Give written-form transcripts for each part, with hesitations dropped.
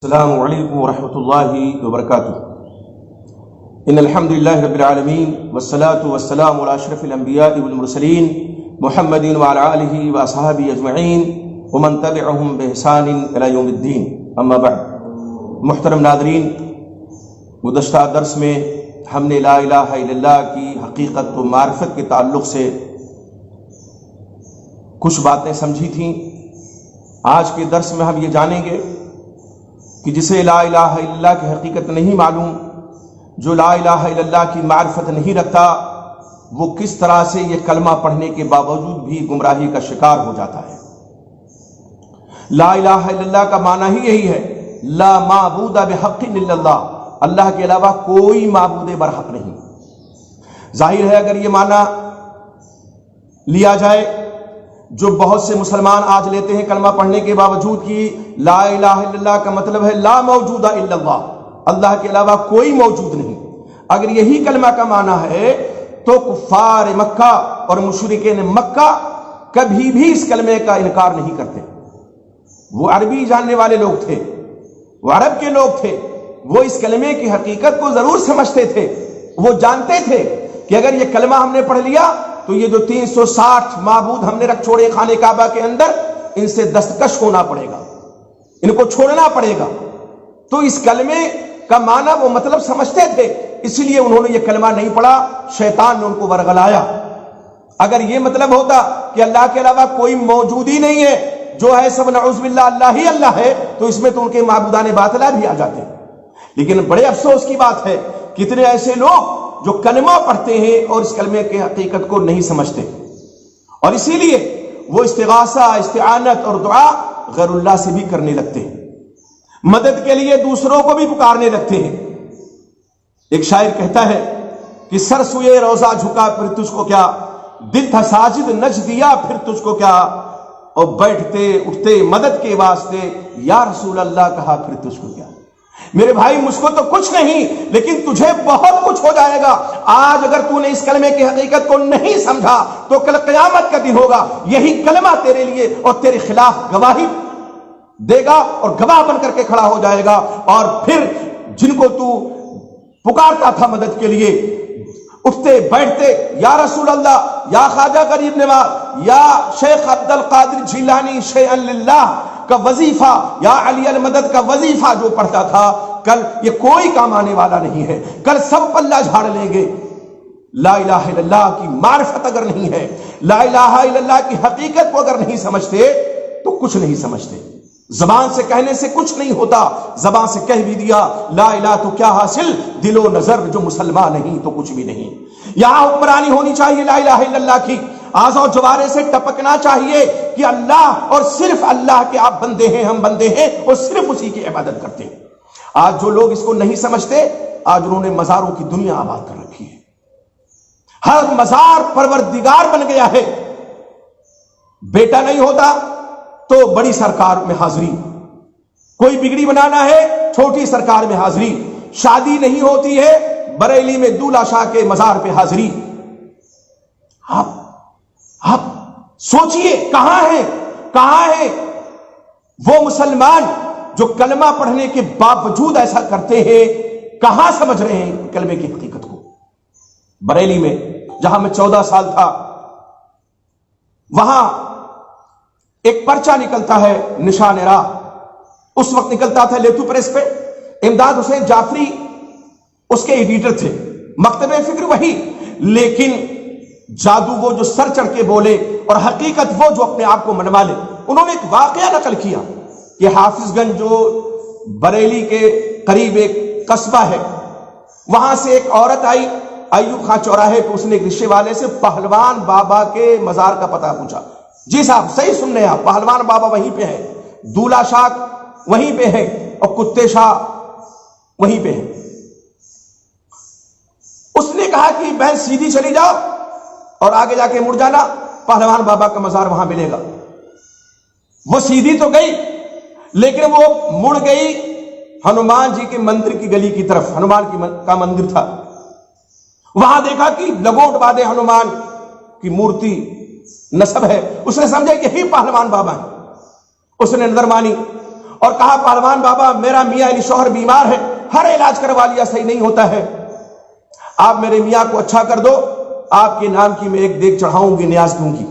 السلام علیکم ورحمۃ اللہ وبرکاتہ۔ ان الحمد للہ رب العالمین والصلاة والسلام علی اشرف الانبیاء والمرسلین محمد وعلی آلہ واصحابہ اجمعین ومن تبعہم باحسان الی یوم الدین، اما بعد۔ محترم ناظرین، گزشتہ درس میں ہم نے لا الہ الا اللہ کی حقیقت و معرفت کے تعلق سے کچھ باتیں سمجھی تھیں۔ آج کے درس میں ہم یہ جانیں گے کہ جسے لا الہ الا اللہ کی حقیقت نہیں معلوم، جو لا الہ الا اللہ کی معرفت نہیں رکھتا، وہ کس طرح سے یہ کلمہ پڑھنے کے باوجود بھی گمراہی کا شکار ہو جاتا ہے۔ لا الہ الا اللہ کا معنی ہی یہی ہے، لا معبود بحق الا اللہ، اللہ کے علاوہ کوئی معبود برحق نہیں۔ ظاہر ہے اگر یہ معنی لیا جائے جو بہت سے مسلمان آج لیتے ہیں کلمہ پڑھنے کے باوجود کی لا الہ الا اللہ کا مطلب ہے لا موجود الا اللہ، اللہ کے علاوہ کوئی موجود نہیں۔ اگر یہی کلمہ کا معنی ہے تو کفار مکہ اور مشرکین مکہ کبھی بھی اس کلمے کا انکار نہیں کرتے۔ وہ عربی جاننے والے لوگ تھے، وہ عرب کے لوگ تھے، وہ اس کلمے کی حقیقت کو ضرور سمجھتے تھے۔ وہ جانتے تھے کہ اگر یہ کلمہ ہم نے پڑھ لیا تو یہ جو 360 معبود ہم نے رکھ چھوڑے خانے کعبہ کے اندر، ان سے دستکش ہونا پڑے گا، ان کو چھوڑنا پڑے گا۔ تو اس کلمے کا معنی وہ مطلب سمجھتے تھے، اس لیے انہوں نے یہ کلمہ نہیں پڑھا، شیطان نے ان کو ورغلایا۔ اگر یہ مطلب ہوتا کہ اللہ کے علاوہ کوئی موجود ہی نہیں ہے، جو ہے سب نعوذ باللہ اللہ ہی اللہ ہے، تو اس میں تو ان کے معبودان باطلہ بھی آ جاتے۔ لیکن بڑے افسوس کی بات ہے، کتنے ایسے لوگ جو کلمہ پڑھتے ہیں اور اس کلمے کی حقیقت کو نہیں سمجھتے، اور اسی لیے وہ استغاثہ، استعانت اور دعا غیر اللہ سے بھی کرنے لگتے ہیں، مدد کے لیے دوسروں کو بھی پکارنے لگتے ہیں۔ ایک شاعر کہتا ہے کہ سر سوئے روزہ جھکا پھر تجھ کو کیا، دل تھا ساجد نچ دیا پھر تجھ کو کیا، اور بیٹھتے اٹھتے مدد کے واسطے یا رسول اللہ کہا پھر تجھ کو کیا۔ میرے بھائی، مجھ کو تو کچھ نہیں، لیکن تجھے بہت کچھ ہو جائے گا۔ آج اگر تو نے اس کلمے کی حقیقت کو نہیں سمجھا تو کل قیامت کا دن ہوگا، یہی کلمہ تیرے لیے اور تیرے خلاف گواہی دے گا اور گواہ بن کر کے کھڑا ہو جائے گا، اور پھر جن کو تو پکارتا تھا مدد کے لیے، اٹھتے بیٹھتے یا رسول اللہ، یا خواجہ غریب نواز، یا شیخ عبد القادر جیلانی شیئا للہ کا وظیفہ، یا علی المدد کا وظیفہ جو پڑھتا تھا، کل یہ کوئی کام آنے والا نہیں ہے۔ کل سب پلہ جھاڑ لیں گے۔ لا الہ الا اللہ کی معرفت اگر نہیں ہے، لا الہ الا اللہ کی حقیقت کو اگر نہیں سمجھتے تو کچھ نہیں سمجھتے۔ زبان سے کہنے سے کچھ نہیں ہوتا، زبان سے کہہ بھی دیا لا الہ تو کیا حاصل، دل و نظر جو مسلمان نہیں تو کچھ بھی نہیں۔ یہاں حکمرانی ہونی چاہیے لا الہ الا اللہ کی، آز و جوارے سے ٹپکنا چاہیے کہ اللہ اور صرف اللہ کے آپ بندے ہیں، ہم بندے ہیں، اور صرف اسی کی عبادت کرتے ہیں۔ آج جو لوگ اس کو نہیں سمجھتے، آج انہوں نے مزاروں کی دنیا آباد کر رکھی ہے۔ ہر مزار پروردگار بن گیا ہے۔ بیٹا نہیں ہوتا تو بڑی سرکار میں حاضری، کوئی بگڑی بنانا ہے چھوٹی سرکار میں حاضری، شادی نہیں ہوتی ہے بریلی میں دولہ شاہ کے مزار پہ حاضری۔ آپ سوچئے کہاں ہے وہ مسلمان جو کلمہ پڑھنے کے باوجود ایسا کرتے ہیں؟ کہاں سمجھ رہے ہیں کلمے کی حقیقت کو؟ بریلی میں جہاں میں 14 سال تھا، وہاں ایک پرچہ نکلتا ہے نشان راہ، اس وقت نکلتا تھا لیتو پریس پہ، امداد حسین جعفری اس کے ایڈیٹر تھے، مکتب فکر وہی، لیکن جادو وہ جو سر چڑھ کے بولے اور حقیقت وہ جو اپنے آپ کو منوا لے۔ انہوں نے ایک واقعہ نقل کیا کہ حافظ گنج جو بریلی کے قریب ایک قصبہ ہے، وہاں سے ایک عورت آئی ایوب خان چوراہے پہ، اس نے ایک رشتے والے سے پہلوان بابا کے مزار کا پتہ پوچھا۔ جی صاحب صحیح سن رہے ہیں، پہلوان بابا وہیں پہ ہے، دولہ شاہ وہیں پہ ہے، اور کتے شاہ وہیں پہ ہے۔ اس نے کہا کہ بہن سیدھی چلی جاؤ اور آگے جا کے مڑ جانا، پہلوان بابا کا مزار وہاں ملے گا۔ وہ سیدھی تو گئی، لیکن وہ مڑ گئی ہنومان جی کے مندر کی گلی کی طرف، ہنومان کا مندر تھا، وہاں دیکھا کہ لگوٹ بادے ہنومان کی مورتی نصب ہے۔ اس نے سمجھا کہ یہی پہلوان بابا ہے، اس نے نظر مانی اور کہا پہلوان بابا میرا میاں یعنی شوہر بیمار ہے، ہر علاج کروا لیا صحیح نہیں ہوتا ہے، آپ میرے میاں کو اچھا کر دو، آپ کے نام کی میں ایک دیگ چڑھاؤں گی، نیاز دوں گی۔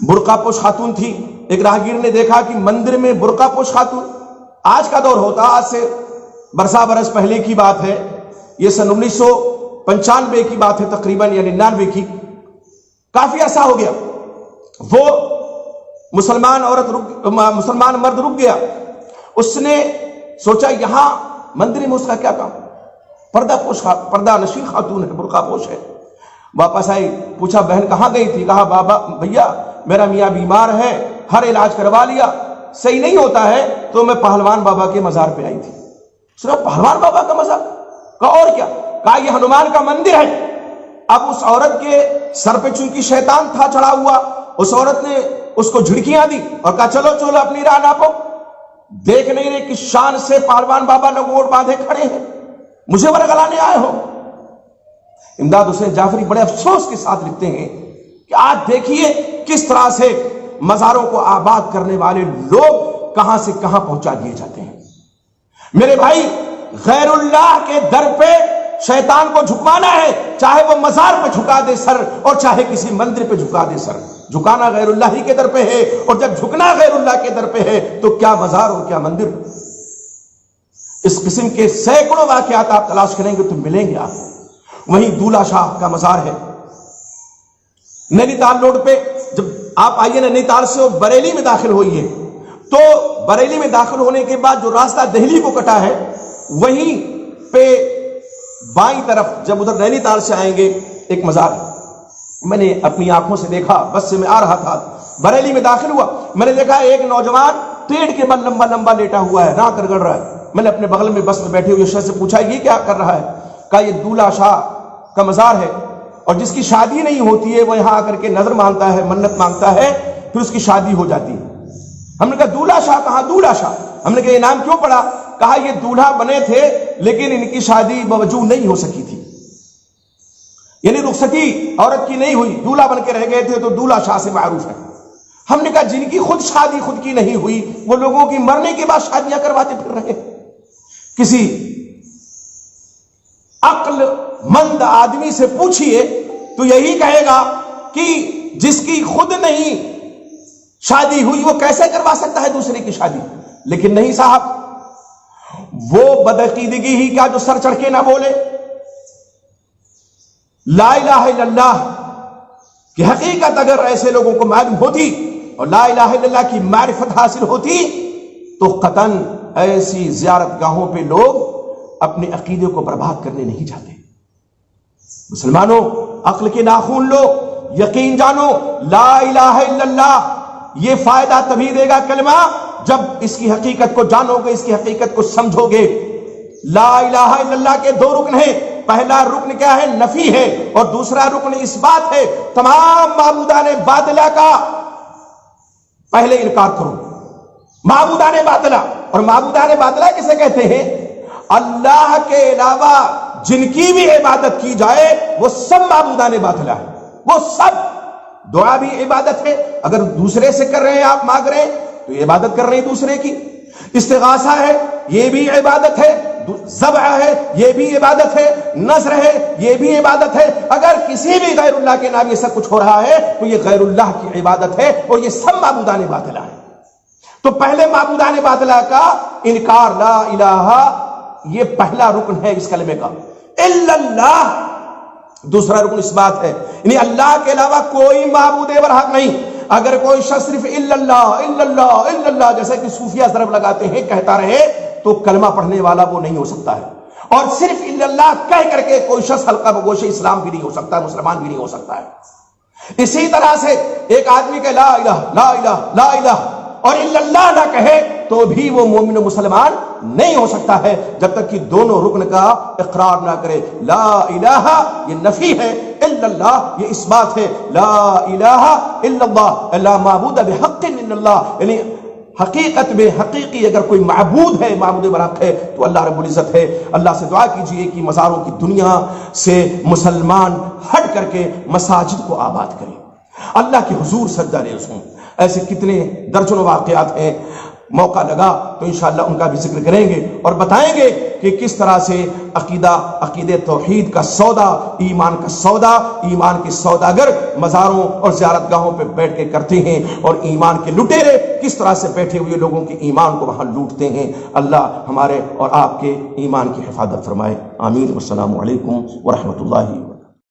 برقع پوش خاتون تھی، ایک راہگیر نے دیکھا کہ مندر میں برقع پوش خاتون، آج کا دور ہوتا، آج سے برسا برس پہلے کی بات ہے، یہ سن 1995 کی بات ہے تقریباً یا 99 کی، کافی عرصہ ہو گیا، وہ مسلمان مرد رک گیا، اس نے سوچا یہاں مندر میں اس کا کیا کام، پردہ نشین خاتون ہے، برقع پوش ہے، واپس آئی، پوچھا بہن کہاں گئی تھی، کہا بابا بھیا میرا میاں بیمار ہے، ہر علاج کروا لیا صحیح نہیں ہوتا ہے، تو میں پہلوان بابا کے مزار پہ آئی تھی۔ سنا پہلوان بابا کا مزار، کہا اور کیا، کہا یہ ہنومان کا مندر ہے۔ اب اس عورت کے سر پہ چونکہ شیطان تھا چڑھا ہوا، اس عورت نے اس کو جھڑکیاں دی اور کہا چلو چلو اپنی راہ ناپو، دیکھ نہیں رہے کہ شان سے پہلوان بابا لنگوٹ باندھے کھڑے ہیں، مجھے ورگلانے آئے ہو۔ امداد حسین جعفری بڑے افسوس کے ساتھ لکھتے ہیں کہ آج دیکھیے کس طرح سے مزاروں کو آباد کرنے والے لوگ کہاں سے کہاں پہنچا دیے جاتے ہیں۔ میرے بھائی غیر اللہ کے در پہ شیطان کو جھکوانا ہے، چاہے وہ مزار پہ جھکا دے سر اور چاہے کسی مندر پہ جھکا دے سر، جھکانا غیر اللہ ہی کے در پہ ہے، اور جب جھکنا غیر اللہ کے در پہ ہے تو کیا مزار اور کیا مندر۔ اس قسم کے سینکڑوں واقعات آپ تلاش کریں گے تو ملیں گے آپ۔ وہیں دولہ شاہ کا مزار ہے نینی تال روڈ پہ، جب آپ آئیے نینی تال سے بریلی میں داخل ہوئیے تو بریلی میں داخل ہونے کے بعد جو راستہ دہلی کو کٹا ہے وہیں پہ بائیں طرف جب ادھر نینی تال سے آئیں گے ایک مزار ہے، میں نے اپنی آنکھوں سے دیکھا، بس سے میں آ رہا تھا، بریلی میں داخل ہوا، میں نے دیکھا ایک نوجوان پیڑ کے بل لمبا لمبا لیٹا ہوا ہے، راہ کر گڑ رہا ہے۔ میں نے اپنے بغل میں بس میں بیٹھے ہوئے شخص سے پوچھا یہ کیا کر رہا ہے، کہا یہ دولہ شاہ کا مزار ہے، اور جس کی شادی نہیں ہوتی ہے وہ یہاں آ کر کے نظر مانگتا ہے، منت مانگتا ہے، پھر اس کی شادی ہو جاتی ہے۔ ہم نے کہا دولہ شاہ کہاں، دولہ شاہ، ہم نے کہا یہ نام کیوں پڑا، کہا یہ دولہا بنے تھے لیکن ان کی شادی باوجود نہیں ہو سکی تھی، یعنی رخصتی عورت کی نہیں ہوئی، دولہا بن کے رہ گئے تھے تو دولہ شاہ سے معروف ہے۔ ہم نے کہا جن کی خود شادی خود کی نہیں ہوئی وہ لوگوں کی مرنے کے بعد شادیاں کرواتے پھر رہے، کسی عقل مند آدمی سے پوچھئے تو یہی کہے گا کہ جس کی خود نہیں شادی ہوئی وہ کیسے کروا سکتا ہے دوسرے کی شادی، لیکن نہیں صاحب، وہ بدعقیدگی ہی کیا جو سر چڑھ کے نہ بولے، لا الہ الا اللہ کی حقیقت اگر ایسے لوگوں کو معلوم ہوتی اور لا الہ الا اللہ کی معرفت حاصل ہوتی تو قطعاً ایسی زیارت گاہوں پہ لوگ اپنے عقیدے کو برباد کرنے نہیں جاتے۔ مسلمانوں عقل کے ناخون لو، یقین جانو لا الہ الا اللہ یہ فائدہ تبھی دے گا کلمہ جب اس کی حقیقت کو جانو گے، اس کی حقیقت کو سمجھو گے۔ لا الہ الا اللہ کے دو رکن ہیں، پہلا رکن کیا ہے، نفی ہے، اور دوسرا رکن اس بات ہے تمام معبودان باطلہ کا پہلے انکار کرو۔ معبودان باطلہ، اور معبودان باطلہ کسے کہتے ہیں، اللہ کے علاوہ جن کی بھی عبادت کی جائے وہ سب معبودان باطلہ ہے، وہ سب۔ دعا بھی عبادت ہے، اگر دوسرے سے کر رہے ہیں آپ مانگ رہے ہیں تو یہ عبادت کر رہے ہیں دوسرے کی، استغاثہ ہے یہ بھی عبادت ہے، ذبح ہے یہ بھی عبادت ہے، نذر ہے یہ بھی عبادت ہے۔ اگر کسی بھی غیر اللہ کے نام یہ سب کچھ ہو رہا ہے تو یہ غیر اللہ کی عبادت ہے، اور یہ سب معبودان باطلہ ہے۔ تو پہلے معبودان باطلہ کا انکار، لا الہ یہ پہلا رکن ہے اس کلمے کا، الا اللہ دوسرا رکن اس بات ہے، یعنی اللہ کے علاوہ کوئی معبود برحق نہیں۔ اگر کوئی شخص صرف الا اللہ الا اللہ الا اللہ جیسے کہ صوفیہ ضرب لگاتے ہیں کہتا رہے تو کلمہ پڑھنے والا وہ نہیں ہو سکتا ہے، اور صرف الا اللہ کہہ کر کے کوئی شخص حلقہ بگوش اسلام بھی نہیں ہو سکتا، مسلمان بھی نہیں ہو سکتا ہے۔ اسی طرح سے ایک آدمی کہ لا الہ لا الہ لا الہ اور الا اللہ نہ کہے تو بھی وہ مومن و مسلمان نہیں ہو سکتا ہے جب تک کہ دونوں رکن کا اقرار نہ کرے۔ لا الہ یہ نفی ہے، الا اللہ یہ اس بات ہے، لا الہ الا اللہ لا معبود بحق الا اللہ، یعنی حقیقت میں حقیقی اگر کوئی معبود ہے، معبود برحق ہے تو اللہ رب العزت ہے۔ اللہ سے دعا کیجئے کہ مزاروں کی دنیا سے مسلمان ہٹ کر کے مساجد کو آباد کریں، اللہ کے حضور سجدہ ریز ہوں۔ ایسے کتنے درجنوں واقعات ہیں، موقع لگا تو انشاءاللہ ان کا بھی ذکر کریں گے اور بتائیں گے کہ کس طرح سے عقیدہ توحید کا سودا، ایمان کا سودا، ایمان کے سوداگر مزاروں اور زیارت گاہوں پہ بیٹھ کے کرتے ہیں، اور ایمان کے لٹیرے کس طرح سے بیٹھے ہوئے لوگوں کے ایمان کو وہاں لوٹتے ہیں۔ اللہ ہمارے اور آپ کے ایمان کی حفاظت فرمائے، آمین۔ والسلام علیکم ورحمۃ اللہ وبرکاتہ۔